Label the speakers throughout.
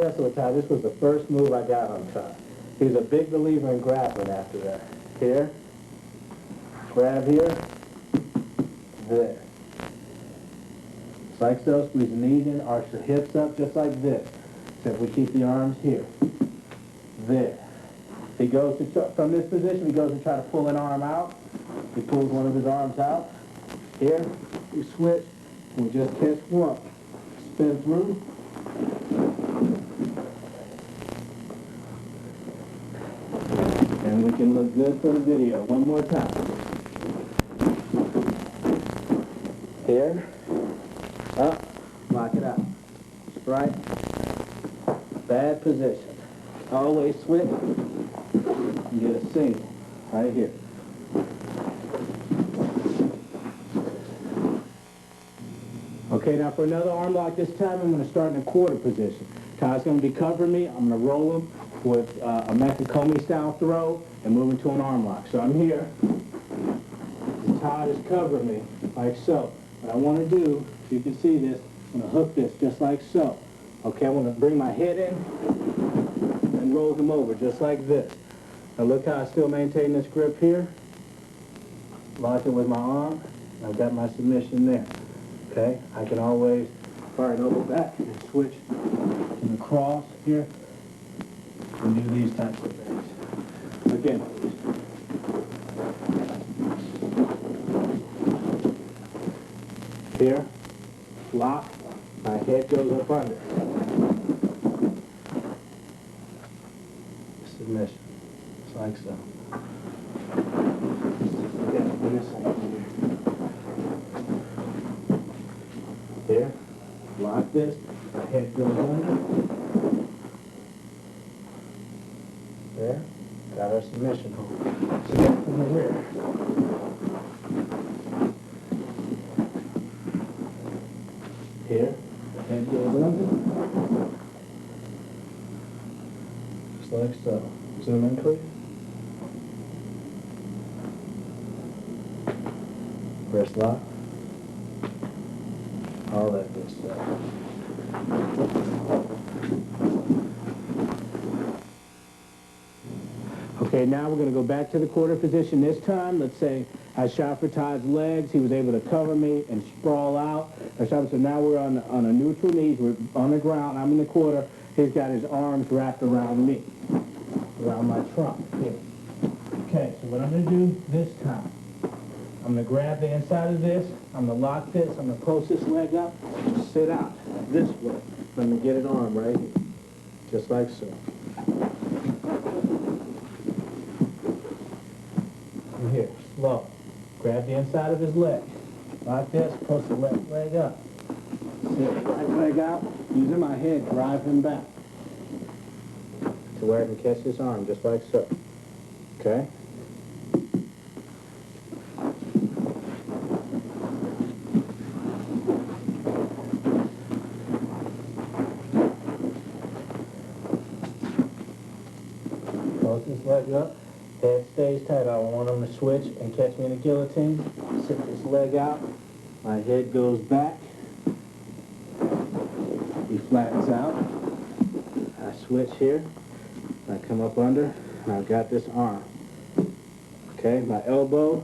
Speaker 1: wrestle with Ty. This was the first move I got on Ty. He was a big believer in grappling after that. Here, grab here, there. Just like so, squeeze the knees in, arch the hips up just like this. Except we keep the arms here. There. He goes to, from this position, he goes to try to pull an arm out. He pulls one of his arms out. Here, we switch, we just catch one. Spin through. And we can look good for the video. One more time. Here, up, lock it out. Strike, bad position. Always switch and get a single right here. Okay, now for another arm lock this time, I'm going to start in a quarter position. Ty's going to be covering me. I'm going to roll him with a Mekikomi style throw and move into an arm lock. So I'm here. Ty is covering me like so. What I want to do, if you can see this, I'm going to hook this just like so. Okay, I'm going to bring my head in and roll him over just like this. Now look how I still maintain this grip here. Lock it with my arm. I've got my submission there. Okay, I can always fire an elbow back and switch to the cross here and do these types of things. Again, here, lock, my head goes up under. Submission, just like so. Again, this side here, lock this, my head goes under. There, got our submission hold. So again, from the rear. Here, the head goes under. Just like so. Zoom in, please. Wrist lock. All that good stuff. Okay, now we're going to go back to the quarter position. This time, let's say I shot for Ty's legs. He was able to cover me and sprawl out. So now we're on a neutral knees. We're on the ground. I'm in the quarter. He's got his arms wrapped around me, around my trunk. Here. Okay, so what I'm going to do this time, I'm going to grab the inside of this. I'm going to lock this. I'm going to post this leg up. Sit out this way. Let me get an arm right here. Just like so. And here, slow. Grab the inside of his leg. Like this. Post the left leg up. Sit right leg out. Using my head, drive him back to where I can catch his arm, just like so. Okay? Close this leg up. Head stays tight. I don't want him to switch and catch me in a guillotine. Sit this leg out. My head goes back. He flattens out. I switch here. I come up under, and I've got this arm. Okay, my elbow,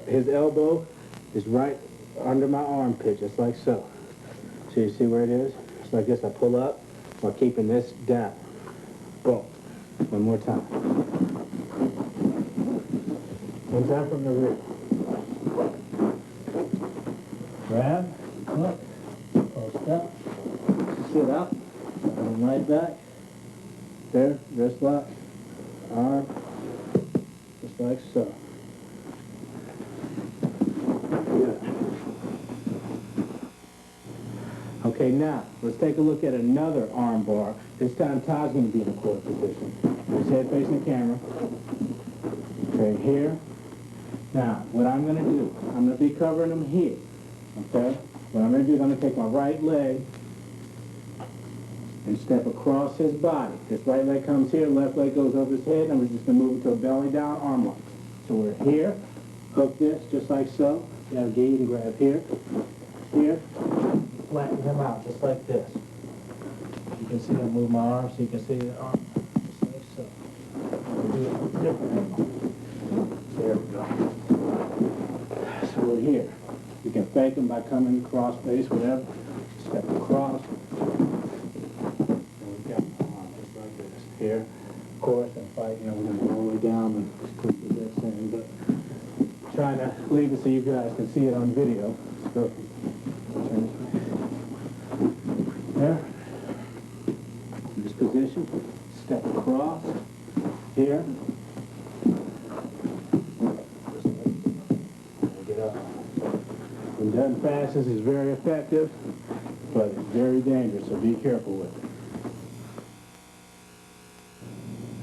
Speaker 1: his elbow is right under my armpit, just like so. So you see where it is? Just like this, I pull up while keeping this down. Boom. One more time. One time from the rear. Grab, look, post up, sit up, and right back. There, wrist lock, arm, just like so. Good. Okay, now, let's take a look at another arm bar. This time, Ty's going to be in the quarter position. His head facing the camera. Okay, here. Now, what I'm going to do, I'm going to be covering him here. Okay? What I'm going to do is I'm going to take my right leg and step across his body. This right leg comes here, left leg goes over his head, and we're just going to move it to a belly down arm lock. So we're here, hook this just like so. You have a gate and grab here, here, flatten him out just like this. You can see I move my arm so you can see the arm, just like so. We'll do it at a different angle. There we go. So we're here. You can fake them by coming cross face, whatever. Step across. And we've got my arm just like this. Here, of course, and fight, we're going to go all the way down and push the this in, but trying to leave it so you guys can see it on video. So, turn this way. There. In this position. Step across. Here. Get up. When done fast, this is very effective, but it's very dangerous, so be careful with it.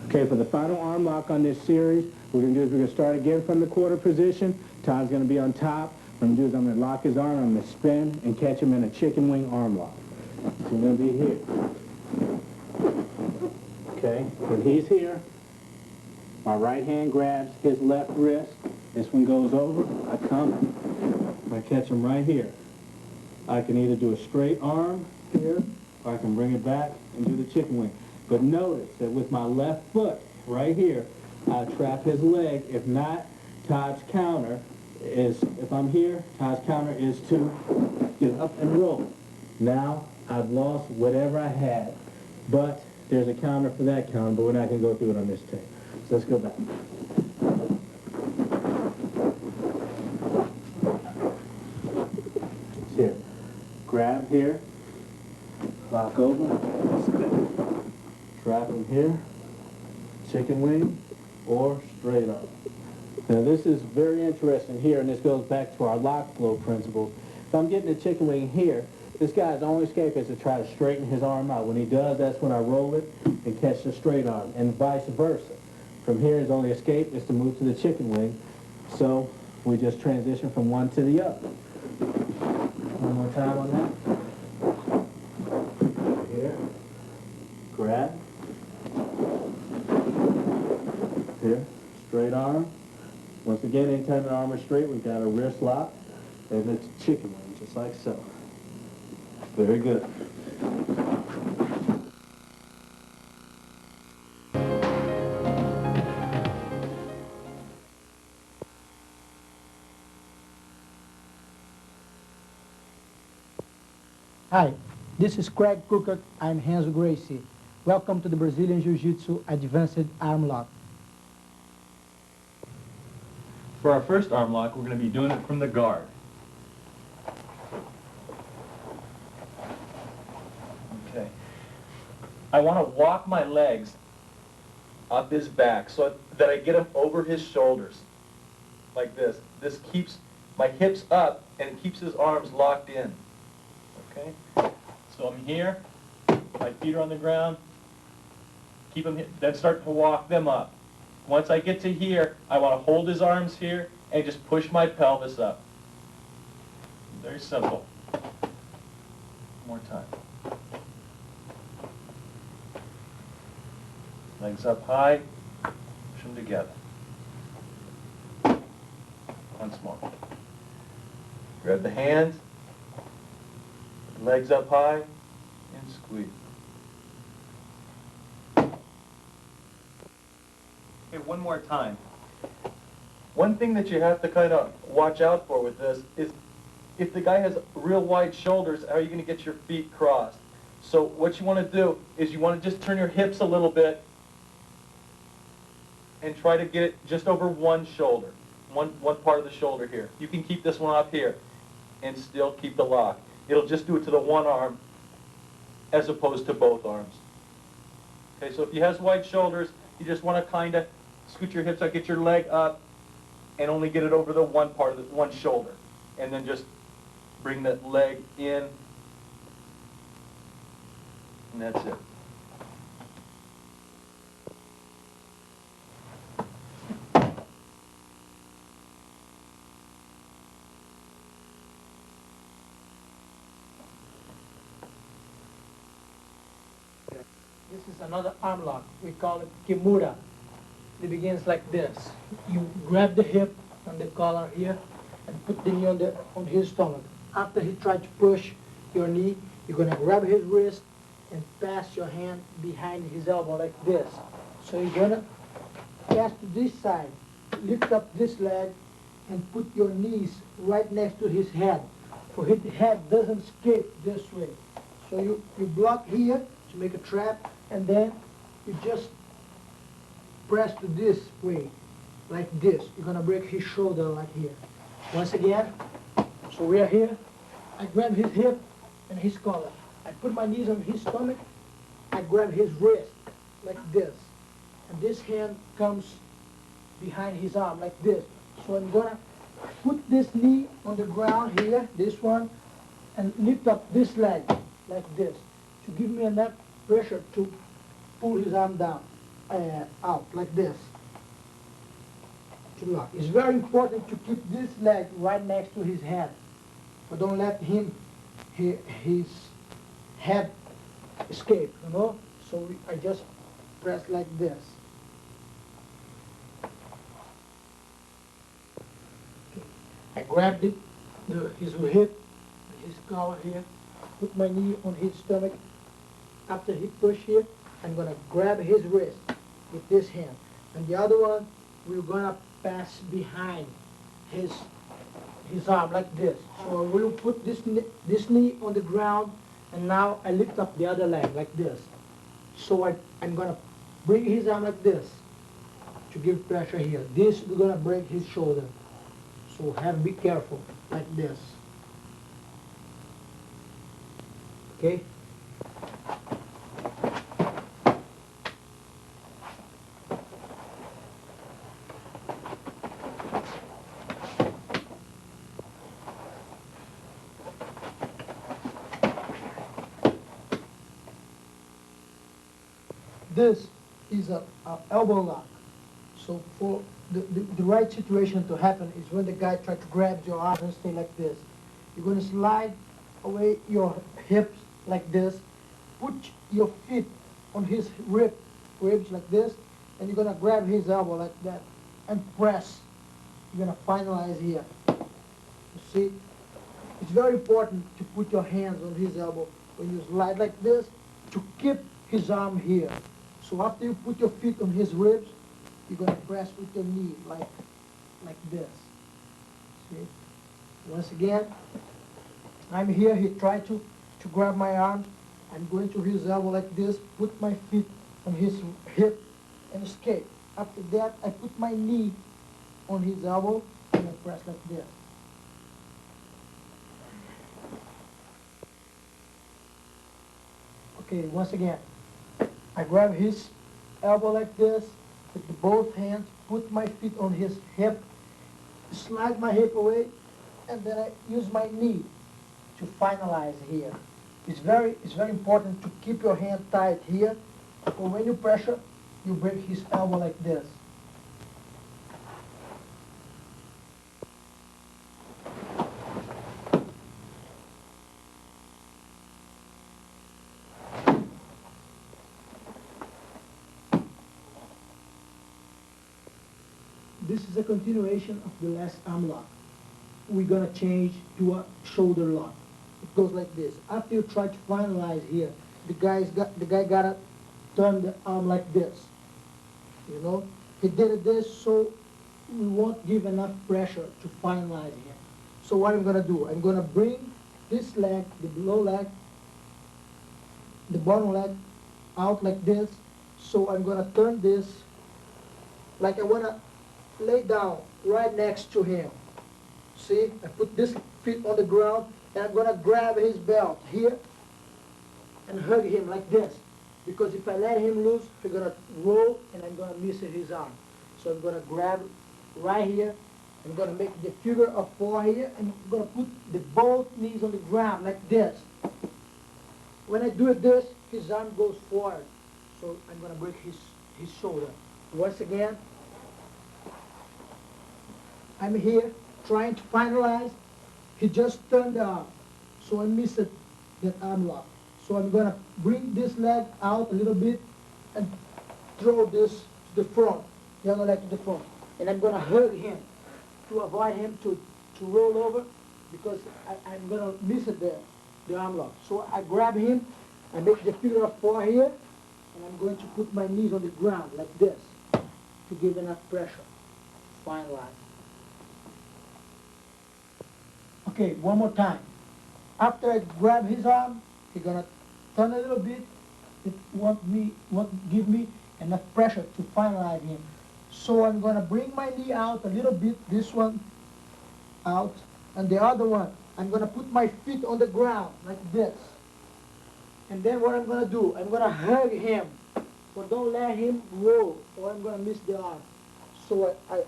Speaker 1: Okay, for the final arm lock on this series, what we're going to do is we're going to start again from the quarter position. Todd's going to be on top. What I'm going to do is I'm going to lock his arm, I'm going to spin and catch him in a chicken wing arm lock. So we're going to be here. Okay, when he's here, my right hand grabs his left wrist. This one goes over, I come, I catch him right here. I can either do a straight arm here, or I can bring it back and do the chicken wing. But notice that with my left foot right here, I trap his leg. If not, Todd's counter is, if I'm here, Todd's counter is to get up and roll. Now, I've lost whatever I had, but there's a counter for that counter, but we're not going to go through it on this tape. So let's go back. Here. Grab here, lock over, spin. Trap him here, chicken wing, or straight up. Now this is very interesting here, and this goes back to our lock flow principles. If I'm getting a chicken wing here, this guy's only escape is to try to straighten his arm out. When he does, that's when I roll it and catch the straight arm, and vice versa. From here, his only escape is to move to the chicken wing, so we just transition from one to the other. One more time on that. Here, grab. Here, straight arm. Once again, anytime the arm is straight, we've got a wrist lock, and it's a chicken wing, just like so. Very good.
Speaker 2: Hi, this is Craig Cookert. I'm Hans Gracie. Welcome to the Brazilian Jiu-Jitsu Advanced Arm Lock.
Speaker 3: For our first arm lock, we're going to be doing it from the guard. Okay. I want to walk my legs up his back so that I get him over his shoulders, like this. This keeps my hips up and it keeps his arms locked in. Okay? So I'm here, my feet are on the ground, keep them, then start to walk them up. Once I get to here, I want to hold his arms here and just push my pelvis up. Very simple. One more time. Legs up high, push them together. Once more. Grab the hands, legs up high, and squeeze. Okay, one more time. One thing that you have to kind of watch out for with this is if the guy has real wide shoulders, how are you going to get your feet crossed? So what you want to do is you want to just turn your hips a little bit and try to get it just over one shoulder, one part of the shoulder here. You can keep this one up here and still keep the lock. It'll just do it to the one arm as opposed to both arms. Okay, so if he has wide shoulders, you just want to kind of scoot your hips out, get your leg up, and only get it over the one part of the one shoulder. And then just bring that leg in, and that's it.
Speaker 2: This is another arm lock. We call it Kimura. It begins like this. You grab the hip on the collar here and put the knee on his stomach. After he tries to push your knee, you're going to grab his wrist and pass your hand behind his elbow like this. So you're gonna pass to this side, lift up this leg, and put your knees right next to his head, so his head doesn't escape this way. So you block here to make a trap, and then you just press to this way, like this. You're gonna break his shoulder like here. Once again, so we are here. I grab his hip and his collar. I put my knees on his stomach. I grab his wrist like this. And this hand comes behind his arm like this. So I'm gonna put this knee on the ground here, this one, and lift up this leg like this to give me enough pressure to pull his arm down, out like this. To lock. It's very important to keep this leg right next to his head. But don't let his head escape, you know? So I just press like this. Okay. I grabbed his hip, his collar here, put my knee on his stomach. After he push here, I'm gonna grab his wrist with this hand. And the other one, we're gonna pass behind his arm like this. So I will put this knee on the ground, and now I lift up the other leg like this. So I'm gonna bring his arm like this to give pressure here. This is gonna break his shoulder. So be careful, like this. Okay? This is a elbow lock. So for the right situation to happen is when the guy tries to grab your arm and stay like this. You're going to slide away your hips like this, put your feet on his ribs like this, and you're going to grab his elbow like that and press. You're going to finalize here. You see? It's very important to put your hands on his elbow when you slide like this to keep his arm here. So after you put your feet on his ribs, you're going to press with your knee like this. See? Once again, I'm here. He tried to grab my arm. I'm going to his elbow like this, put my feet on his hip and escape. After that, I put my knee on his elbow and I press like this. Okay, once again. I grab his elbow like this with both hands, put my feet on his hip, slide my hip away, and then I use my knee to finalize here. It's very important to keep your hand tight here, or when you pressure, you break his elbow like this. This is a continuation of the last arm lock. We're gonna change to a shoulder lock. It goes like this. After you try to finalize here, the guy gotta turn the arm like this. You know, he did this so we won't give enough pressure to finalize here. So what I'm gonna do? I'm gonna bring this leg, the below leg, the bottom leg out like this. So I'm gonna turn this like I wanna lay down right next to him. See, I put this feet on the ground and I'm gonna grab his belt here and hug him like this. Because if I let him loose, he's gonna roll and I'm gonna miss his arm. So I'm gonna grab right here. I'm gonna make the figure of 4 here and I'm gonna put both knees on the ground like this. When I do this, his arm goes forward. So I'm gonna break his shoulder. Once again, I'm here trying to finalize. He just turned the arm, so I missed that arm lock. So I'm gonna bring this leg out a little bit and throw this to the front, the other leg to the front. And I'm gonna hug him to avoid him to roll over because I'm gonna miss it there, the arm lock. So I grab him I make the figure of 4 here, and I'm going to put my knees on the ground like this to give enough pressure. Fine line. Okay, one more time. After I grab his arm, he's gonna turn a little bit. It won't give me enough pressure to finalize him. So I'm gonna bring my knee out a little bit, this one out, and the other one, I'm gonna put my feet on the ground like this. And then what I'm gonna do, I'm gonna hug him, but don't let him roll, or I'm gonna miss the arm. So I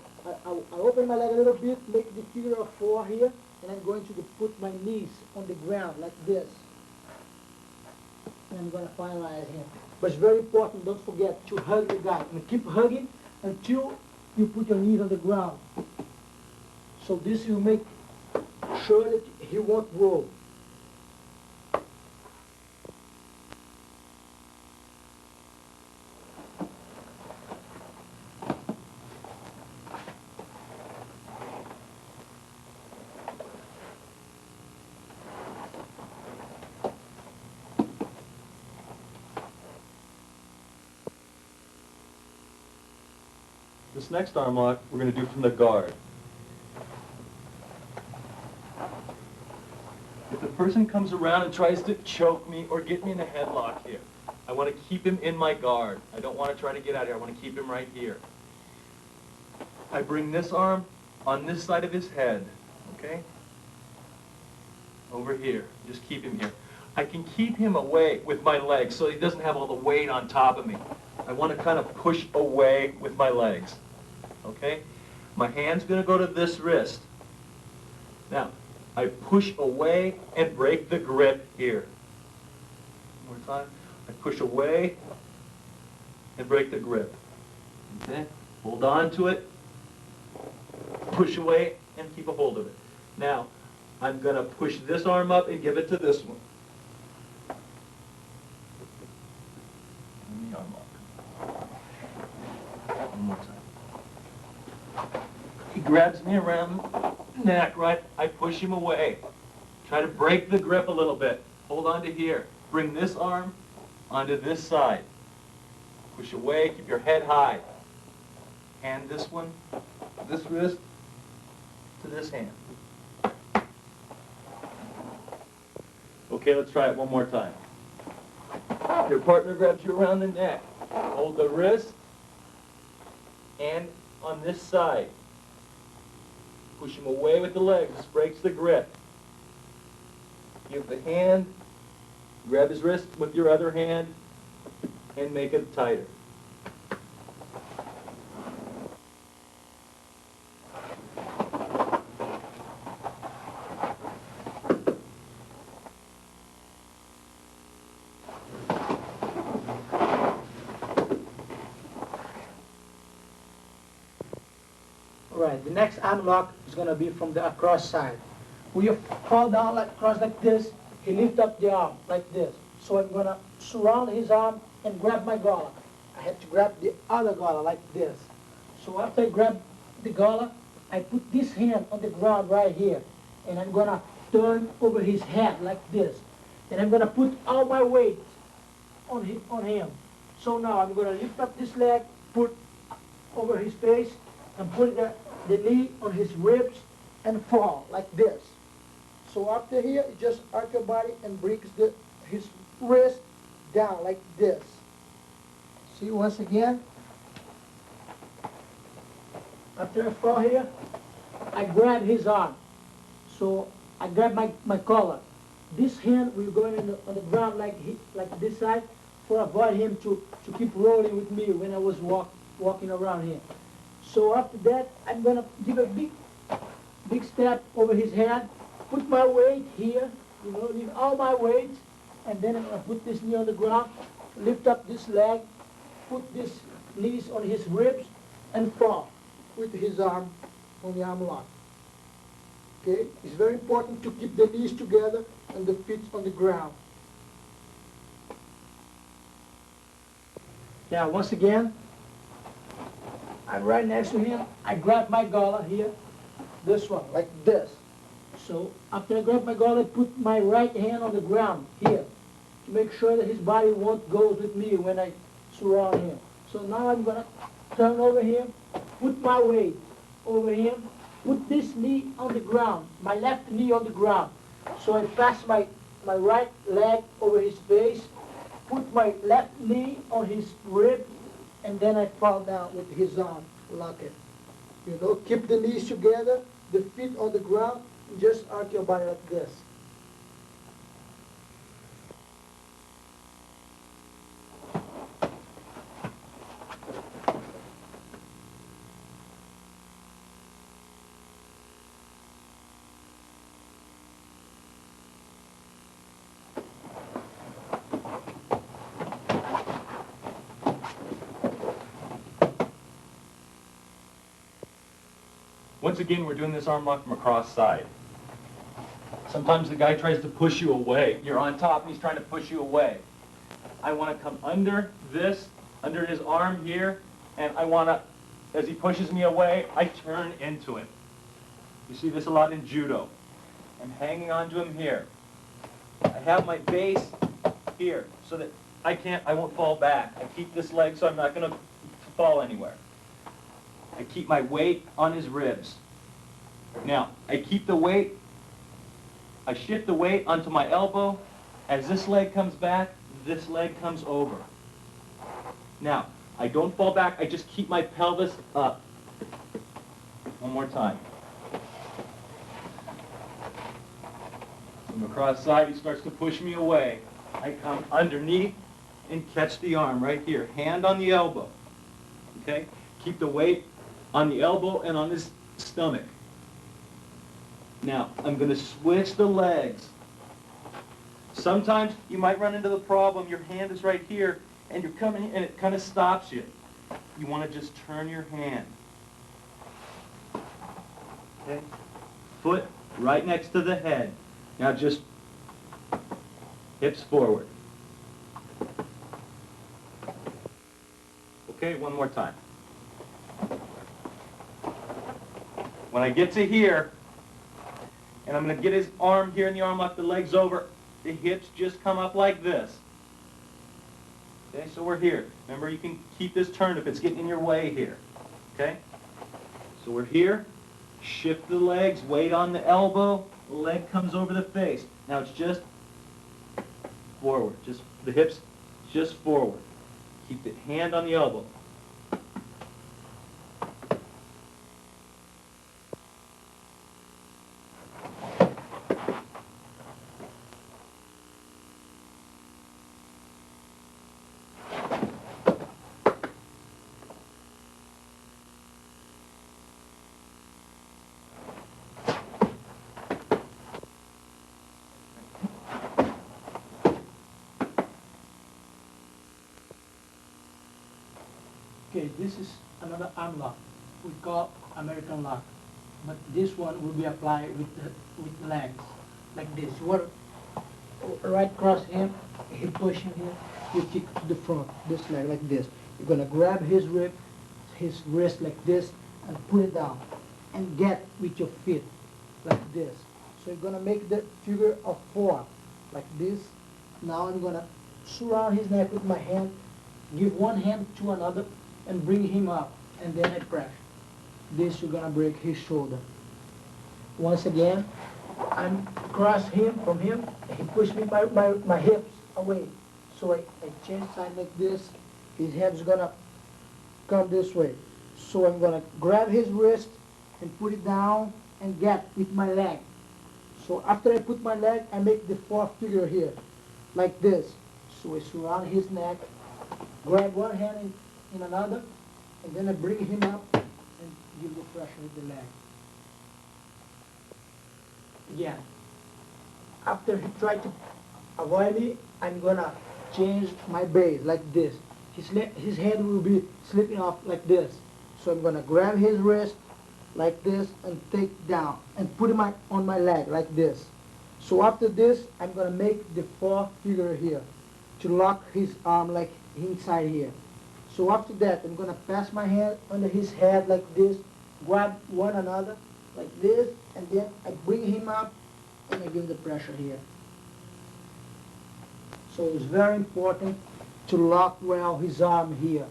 Speaker 2: open my leg a little bit, make the figure of 4 here, and I'm going to put my knees on the ground like this. And I'm going to finalize him. But it's very important, don't forget to hug the guy. And keep hugging until you put your knees on the ground. So this will make sure that he won't roll.
Speaker 3: This next arm lock we're going to do from the guard. If the person comes around and tries to choke me or get me in a headlock here, I want to keep him in my guard. I don't want to try to get out of here. I want to keep him right here. I bring this arm on this side of his head, okay? Over here. Just keep him here. I can keep him away with my legs so he doesn't have all the weight on top of me. I want to kind of push away with my legs. Okay? My hand's going to go to this wrist. Now, I push away and break the grip here. One more time. I push away and break the grip. Okay? Hold on to it. Push away and keep a hold of it. Now, I'm going to push this arm up and give it to this one. And the arm lock. One more time. He grabs me around the neck, right? I push him away. Try to break the grip a little bit. Hold on to here. Bring this arm onto this side. Push away, keep your head high. Hand this one, this wrist, to this hand. Okay, let's try it one more time. Your partner grabs you around the neck. Hold the wrist, and on this side. Push him away with the legs. This breaks the grip. Give the hand, grab his wrist with your other hand, and make it tighter.
Speaker 2: Right, the next arm lock is going to be from the across side. When you fall down like across like this, he lift up the arm like this. So I'm going to surround his arm and grab my gala. I have to grab the other gala like this. So after I grab the gala, I put this hand on the ground right here. And I'm going to turn over his head like this. And I'm going to put all my weight on him. So now I'm going to lift up this leg, put over his face, and put the knee on his ribs and fall like this. So after here, you just arch your body and brings his wrist down like this. See, once again. After I fall here, I grab his arm. So I grab my collar. This hand will go on the ground like this side for avoid him to keep rolling with me when I was walking around here. So after that, I'm going to give a big step over his head, put my weight here, leave all my weight, and then I'm going to put this knee on the ground, lift up this leg, put this knees on his ribs, and fall with his arm on the arm lock. Okay? It's very important to keep the knees together and the feet on the ground. Now, once again, I'm right next to him. I grab my gala here, this one, like this. So after I grab my gala, I put my right hand on the ground here. to make sure that his body won't go with me when I surround him. So now I'm gonna turn over him, put my weight over him, put this knee on the ground, my left knee on the ground. So I pass my right leg over his face, put my left knee on his rib, and then I fall down with his arm, lock it. You know, keep the knees together, the feet on the ground, and just arch your body like this.
Speaker 3: Once again, we're doing this arm lock from across side. Sometimes the guy tries to push you away. You're on top and he's trying to push you away. I want to come under this, under his arm here, and I want to, as he pushes me away, I turn into him. You see this a lot in judo. I'm hanging onto him here. I have my base here so that I won't fall back. I keep this leg so I'm not going to fall anywhere. I keep my weight on his ribs. Now, I keep the weight, I shift the weight onto my elbow. As this leg comes back, this leg comes over. Now, I don't fall back, I just keep my pelvis up. One more time. From across side, he starts to push me away. I come underneath and catch the arm right here, hand on the elbow. Okay? Keep the weight on the elbow and on his stomach. Now, I'm going to switch the legs. Sometimes you might run into the problem, your hand is right here, and you're coming, and it kind of stops you. You want to just turn your hand. Okay? Foot right next to the head. Now just hips forward. Okay, one more time. When I get to here, and I'm going to get his arm here in the arm lock, the legs over, the hips just come up like this. Okay, so we're here. Remember, you can keep this turned if it's getting in your way here. Okay? So we're here. Shift the legs, weight on the elbow, the leg comes over the face. Now it's just forward, just the hips just forward. Keep the hand on the elbow.
Speaker 2: Okay, this is another arm lock. We call American lock. But this one will be applied with legs, like this. You want to right cross him, he push him here, you kick to the front, this leg like this. You're going to grab his rib, his wrist like this, and put it down. And get with your feet, like this. So you're going to make the figure of 4, like this. Now I'm going to surround his neck with my hand, give one hand to another, and bring him up, and then I press. This you're gonna break his shoulder. Once again, I'm cross him from him, he pushed me my hips away. So I change side like this, his head's gonna come this way. So I'm gonna grab his wrist and put it down and get with my leg. So after I put my leg, I make the 4 figure here, like this. So I surround his neck, grab one hand in another, and then I bring him up and give the pressure with the leg. Again, after he tried to avoid me, I'm gonna change my base like this. His head will be slipping off like this. So I'm gonna grab his wrist like this and take down and put him on my leg like this. So after this, I'm gonna make the 4 figure here to lock his arm like inside here. So after that, I'm going to pass my hand under his head like this, grab one another like this, and then I bring him up and I give the pressure here. So it's very important to lock well his arm here,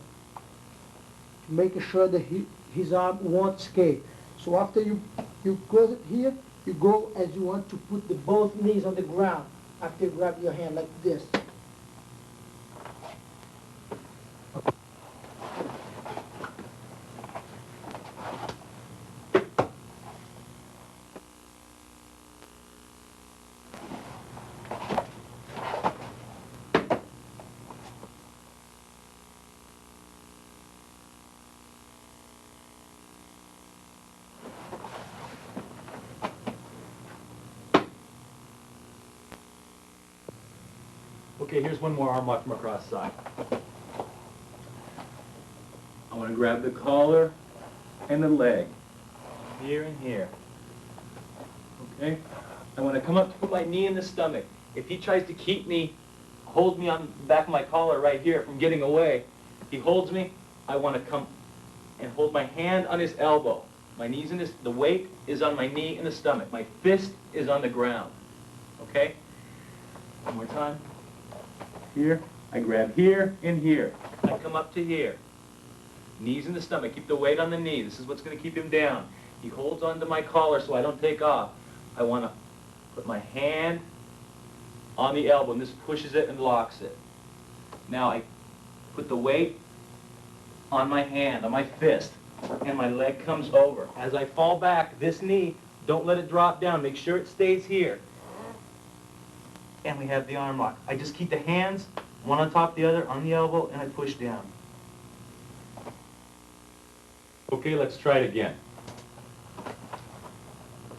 Speaker 2: making sure that his arm won't escape. So after you close it here, you go as you want to put the both knees on the ground. After you grab your hand like this.
Speaker 3: Okay, here's one more arm lock from across the side. I want to grab the collar and the leg, here and here. Okay? I want to come up to put my knee in the stomach. If he tries to keep me, hold me on the back of my collar right here from getting away, he holds me, I want to come and hold my hand on his elbow. My knee's in the weight is on my knee and the stomach. My fist is on the ground. Okay? One more time. Here, I grab here and here. I come up to here. Knees in the stomach. Keep the weight on the knee. This is what's going to keep him down. He holds onto my collar so I don't take off. I want to put my hand on the elbow, and this pushes it and locks it. Now I put the weight on my hand, on my fist, and my leg comes over. As I fall back, this knee, don't let it drop down. Make sure it stays here. And we have the arm lock. I just keep the hands, one on top of the other, on the elbow, and I push down. Okay, let's try it again.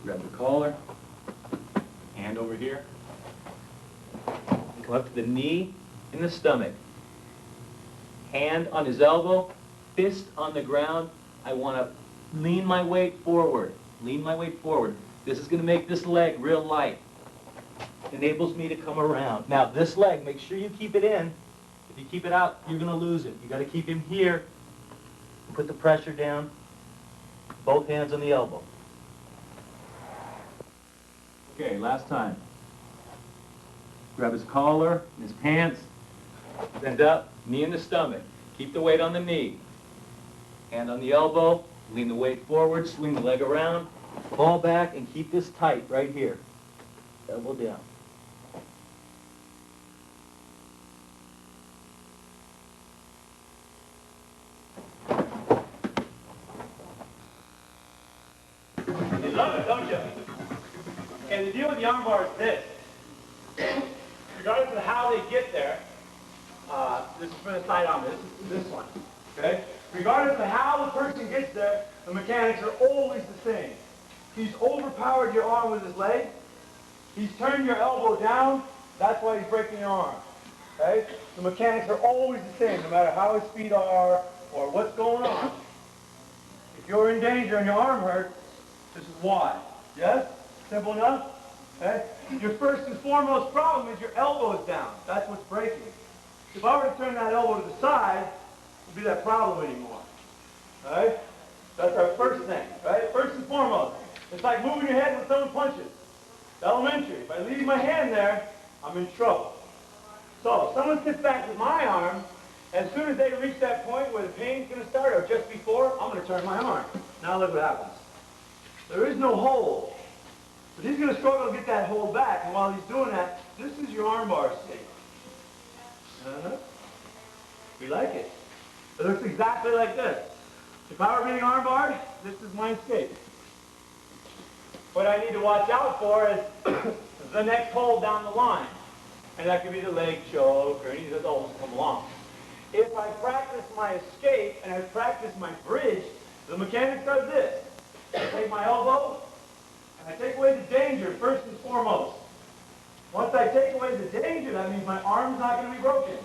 Speaker 3: Grab the collar, hand over here, and come up to the knee and the stomach. Hand on his elbow, fist on the ground. I want to lean my weight forward. Lean my weight forward. This is going to make this leg real light. Enables me to come around. Now this leg, make sure you keep it in. If you keep it out, you're going to lose it. You got to keep him here. Put the pressure down. Both hands on the elbow. Okay, last time. Grab his collar, his pants, bend up, knee in the stomach. Keep the weight on the knee. Hand on the elbow, lean the weight forward, swing the leg around, fall back, and keep this tight right here. Elbow down.
Speaker 4: You love it, don't you? And the deal with the arm bar is this. Regardless of how they get there, this is for the side arm, this is this one, okay? Regardless of how the person gets there, the mechanics are always the same. He's overpowered your arm with his leg. He's turned your elbow down. That's why he's breaking your arm, okay? The mechanics are always the same, no matter how his feet are or what's going on. If you're in danger and your arm hurts, this is why. Yes? Simple enough? Okay? Your first and foremost problem is your elbow is down. That's what's breaking. If I were to turn that elbow to the side, it wouldn't be that problem anymore. Alright? That's our first thing, right? First and foremost. It's like moving your head when someone punches. It's elementary. If I leave my hand there, I'm in trouble. So, if someone sits back with my arm, as soon as they reach that point where the pain's going to start, or just before, I'm going to turn my arm. Now look what happens. There is no hold. But he's going to struggle to get that hold back, and while he's doing that, this is your arm bar state. We like it. It looks exactly like this. If I were being arm barred, this is my escape. What I need to watch out for is the next hold down the line. And that could be the leg choke or any of those holds come along. If I practice my escape and I practice my bridge, the mechanics are this. I take my elbow and I take away the danger first and foremost. Once I take away the danger, that means my arm's not going to be broken.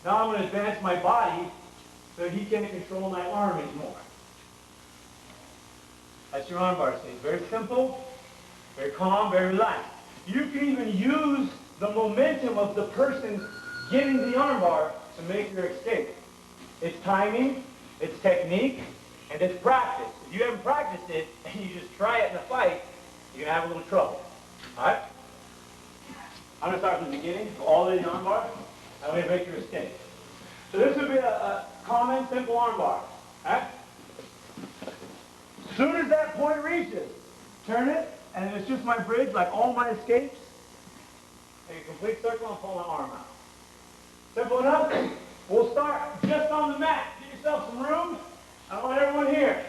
Speaker 4: Now I'm going to advance my body so he can't control my arm anymore. That's your arm bar state. Very simple, very calm, very relaxed. You can even use the momentum of the person getting the arm bar to make your escape. It's timing, it's technique, and it's practice. If you haven't practiced it and you just try it in a fight, you're going to have a little trouble. All right? I'm going to start from the beginning, go all the way to the arm bar. I'm going to make your escape. So this would be a common, simple arm bar. Right? As soon as that point reaches, turn it, and it's just my bridge, like all my escapes. Take a complete circle and pull my arm out. Simple enough? We'll start just on the mat. Get yourself some room. I want everyone here.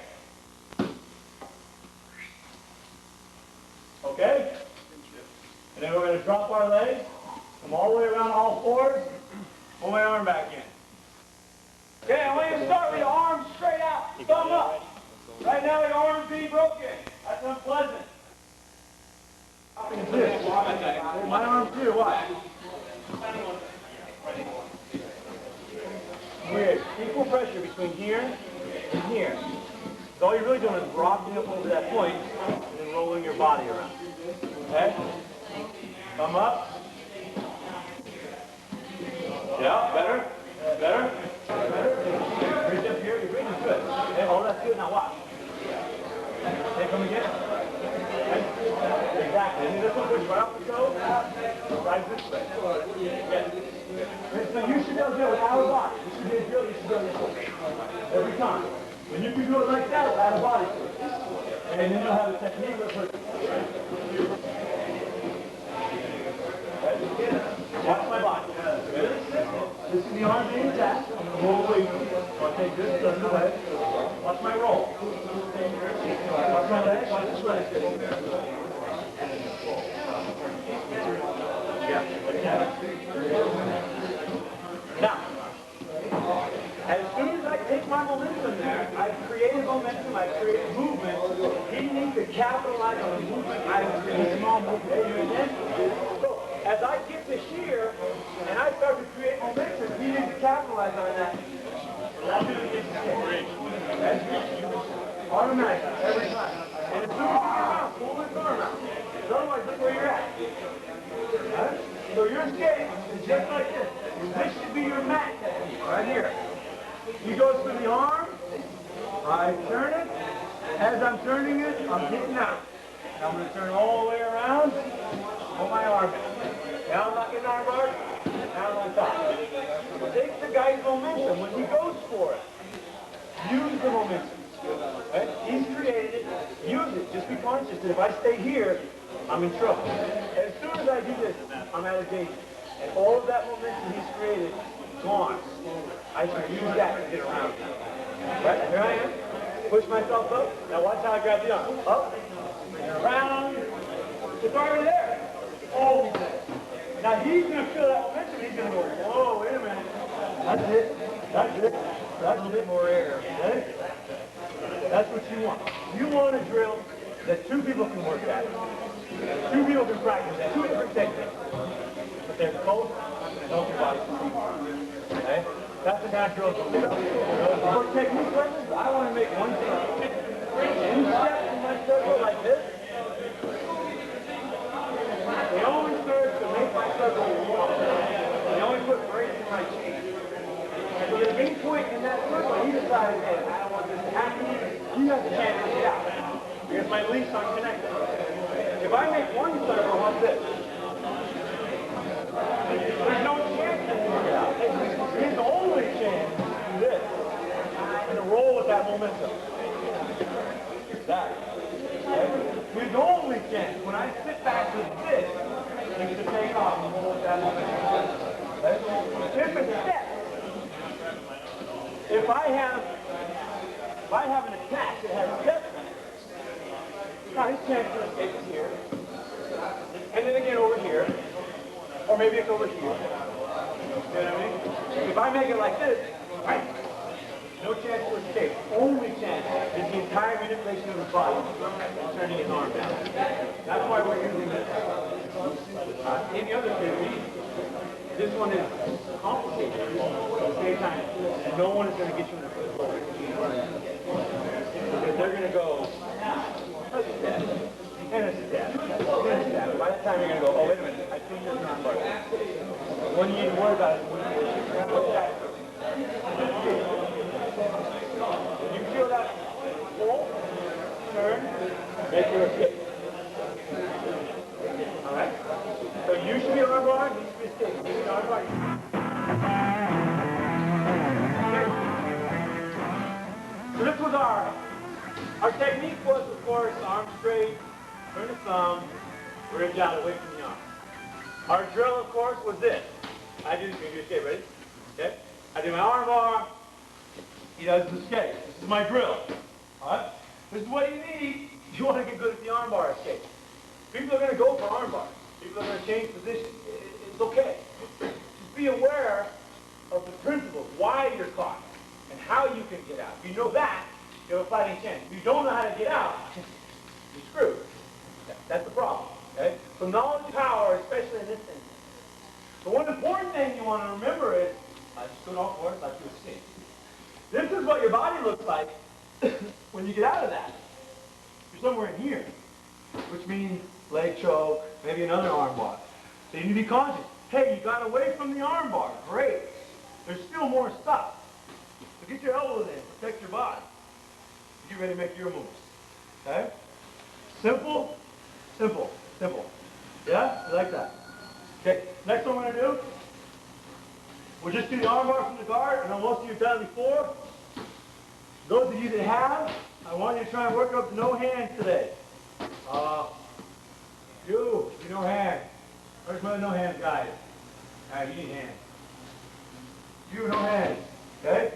Speaker 4: Okay? And then we're going to drop our legs, come all the way around all fours, pull my arm back in. Okay, I want you to start with your arms straight out, thumb up. Right now your arm's being broken. That's unpleasant. My arm too, what? Weird. Equal pressure between here and here. So all you're really doing is rocking up over that point and then rolling your body around. Okay? Thumb up. Yeah, better. Better. Better. Reach up here. Your breathing's good. Okay, oh, that's good. Now watch. Okay, come again. Okay. Exactly. And this one push right off the toe. Right this way. Yes. So you should be able to do it without a body. You should be able to do it. You should be able to do it every time. When you can do it like that without a body. And then you'll have a technique of pushing. Watch my body. This is the arm being attached. I'm going to roll away from you. So I take this, turn the leg. Watch my roll. Watch my leg. Watch this leg. Yeah. Now, as soon as I take my momentum there, I've created momentum, I've created movement. He needs to capitalize on the movement I've created. Small movement. So, as I get to shear, and I start to create momentum, he needs to capitalize on that. That's going to get automatic, every time. And as soon as you get around, pull this arm out. Because otherwise, look where you're at. Right? So your escape is just like this. This should be your mat technique, right here. He goes through the arm, I turn it. As I'm turning it, I'm getting out. Now I'm going to turn all the way around, pull my arm in. Now I'm not getting arm bar, now I'm on top. Take the guy's momentum when he goes for it. Use the momentum. Right? He's created it, use it. Just be conscious that if I stay here, I'm in trouble. As soon as I do this, I'm out of danger. And all of that momentum he's created, gone. I should use that to get around him. Right? Here I am. Push myself up. Now watch how I grab the arm. Up. Around. It's already there. Always there. Now he's going to feel that momentum. He's going to go, whoa, wait a minute. That's it. That's it. That's a bit more air. Okay? That's what you want. You want a drill that two people can work at. Two people can practice at. Two different techniques. But they're both help your body. Okay? That's the kind of drills we'll do. For techniques like this, I want to make one thing. Any step in my circle like this, they only serve to make my circle warm. They only put brakes in my chain. So at any point in that circle, he decides, hey, I don't want this to happen. He has a chance to get out. Because my leash aren't connected. If I make one circle like this, there's no chance that he can get out. His only chance is to do this and to roll with that momentum. That. Okay? His only chance, when I sit back with this, is to take off and roll with that momentum. Okay? If it's set, if I have an attack that has steps in it, now his chance to escape is here, and then again over here, or maybe it's over here. You know what I mean? If I make it like this, right, no chance to escape. Only chance is the entire manipulation of his body and turning his arm down. That's why we're using this. In the other theory, this one is complicated at the same time. And no one is going to get you in the foot forward. Because they're going to go, a step, and a step, and a step. By that time you're going to go, oh, wait a minute, I think this arm bar. What you need to worry about is when you put that. You feel that pull, turn, make your escape. All right? So you should be arm bar. our technique was, of course, arm straight, turn the thumb, ridge out away from the arm. Our drill, of course, was this. I do the escape, ready? Okay? I do my arm bar, he does the escape. This is my drill. Alright? This is what you need if you want to get good at the arm bar escape. People are going to go for arm bars. People are going to change position. It's okay. Just be aware of the principles, why you're caught, and how you can get out. If you know that, you have a fighting chance. If you don't know how to get out, you're screwed. That's the problem. Okay? So knowledge is power, especially in this instance. The one important thing you want to remember is, I just stood off for it like you escape. This is what your body looks like when you get out of that. You're somewhere in here, which means leg choke, maybe another arm bar. So you need to be conscious. Hey, you got away from the arm bar. Great. There's still more stuff. So get your elbows in, protect your body. Get ready to make your moves. Okay? Simple, simple, simple. Yeah? You like that? Okay, next one we're going to do, we'll just do the arm bar from the guard. I know most of you have done it before. Those of you that have, I want you to try and work up no hands today. You no hands. Where's my no hands guys? Alright, you need hands. You no hands. Okay?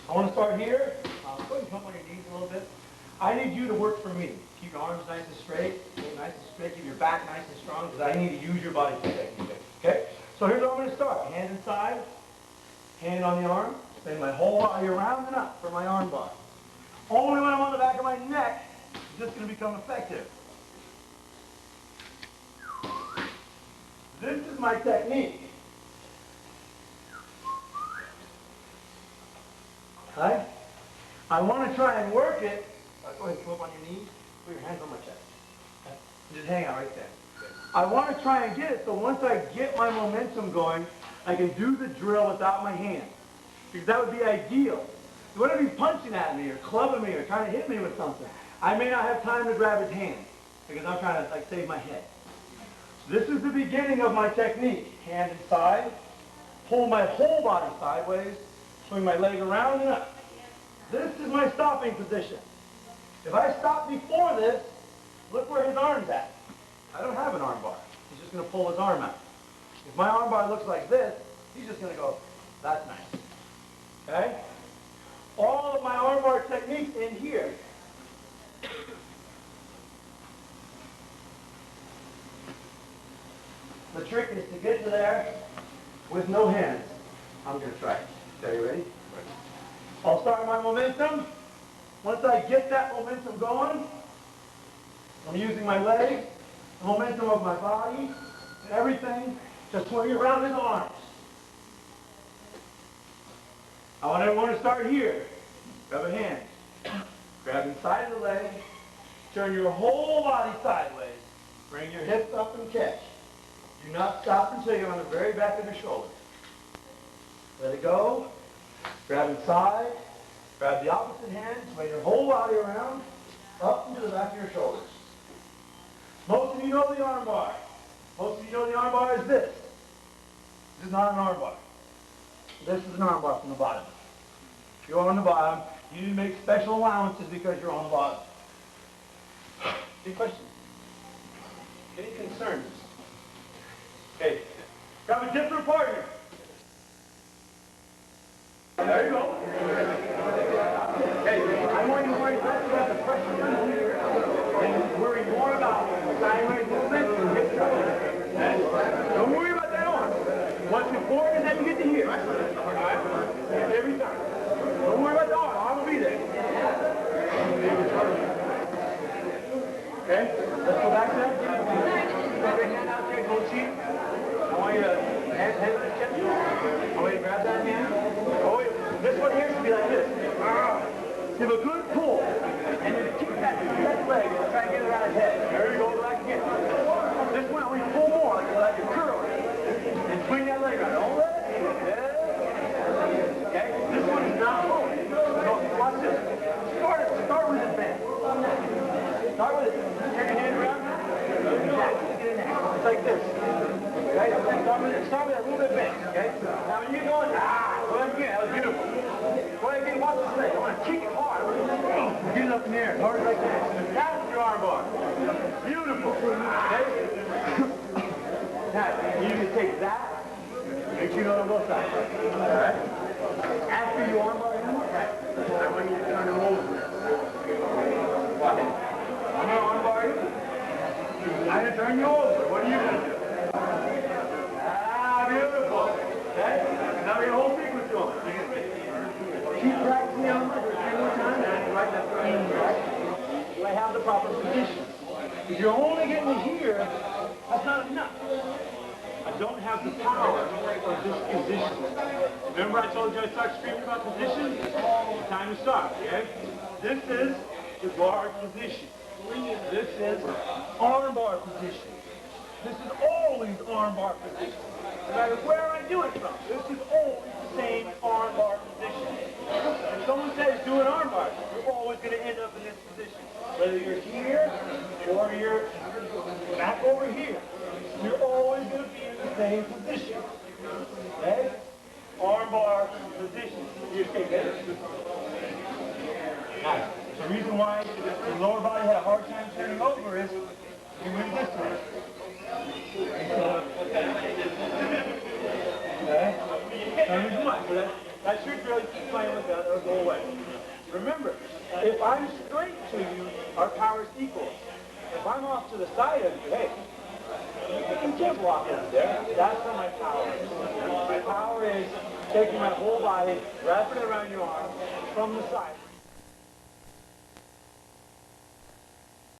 Speaker 4: I want to start here. Go ahead and come on your knees a little bit. I need you to work for me. Keep your arms nice and straight. Stay nice and straight. Keep your back nice and strong because I need to use your body for technique. Okay? So here's how I'm going to start. Hand inside. Hand on the arm. Spin my whole body around and up for my arm bar. Only when I'm on the back of my neck is this going to become effective. This is my technique. Okay? I want to try and work it. Go ahead and come up on your knees. Put your hands on my chest. Okay? Just hang out right there. I want to try and get it so once I get my momentum going, I can do the drill without my hands. Because that would be ideal. You want to be punching at me or clubbing me or trying to hit me with something. I may not have time to grab his hand because I'm trying to save my head. This is the beginning of my technique. Hand inside, pull my whole body sideways, swing my leg around and up. This is my stopping position. If I stop before this, look where his arm's at. I don't have an arm bar. He's just going to pull his arm out. If my arm bar looks like this, he's just going to go, that's nice. Okay? All of my arm bar techniques in here. The trick is to get to there with no hands. I'm going to try it. Okay, you ready? I'll start my momentum. Once I get that momentum going, I'm using my legs, the momentum of my body, and everything to swing around his arms. I want everyone to start here. Grab a hand. Grab inside of the leg. Turn your whole body sideways. Bring your hips up and catch. Do not stop until you're on the very back of your shoulder. Let it go. Grab inside. Grab the opposite hand. Swing your whole body around. Up into the back of your shoulders. Most of you know the arm bar. Most of you know the arm bar is this. This is not an arm bar. This is an arm bar from the bottom. If you're on the bottom, you need to make special allowances because you're on the bottom. Any questions? Any concerns? Okay. Grab a different partner. There you go. Hey, I want you to worry less about the pressure and worry more about sideways movement and hip thrust. Okay? Don't worry about that arm. Once you forward, and then you get to here. All right? Every time. Don't worry about the arm. Arm will be there. Okay? Let's go back to that. Put your hand out there, go cheat. I want you to head to the chest. I want you to grab that hand. Oh, this one here should be like this. Give a good pull. And then kick that leg and try and get it around his head. There you go, back again. This one, we pull more, like a curl. And swing that leg around. All right? Yeah. Okay? This one is not pulling. So watch this. Start with his band. Start with it. Turn your hand around. Get in there. It's like this. Okay? Start with it a little bit bent. Okay? Now when you're going, go ahead again. That was beautiful. Go ahead again. Watch this leg. I want to kick it hard. turn you over. What are you going to do? Ah, beautiful. Okay? Now your whole sequence going. Keep practicing the armlock for 3 more times. That's right, that's right. Do I have the proper position? If you're only getting it here, that's not enough. I don't have the power of this position. Remember I told you I start screaming about position? Time to start, okay? This is the guard position. This is armbar position. This is always armbar position. No matter where I do it from, this is always the same armbar position. If someone says do an armbar, you're always going to end up in this position. Whether you're here or you're back over here, you're always going to be in the same position. Okay? Armbar position. You take it. Now, the reason why the lower body had a hard time turning over is you went this way. Okay? Now, reason why. So that should really keep playing with that or go away. Remember, if I'm straight to you, our power is equal. If I'm off to the side of you, hey, you can't walk over there. That's where my power is. My power is taking my whole body, wrapping it around your arm from the side.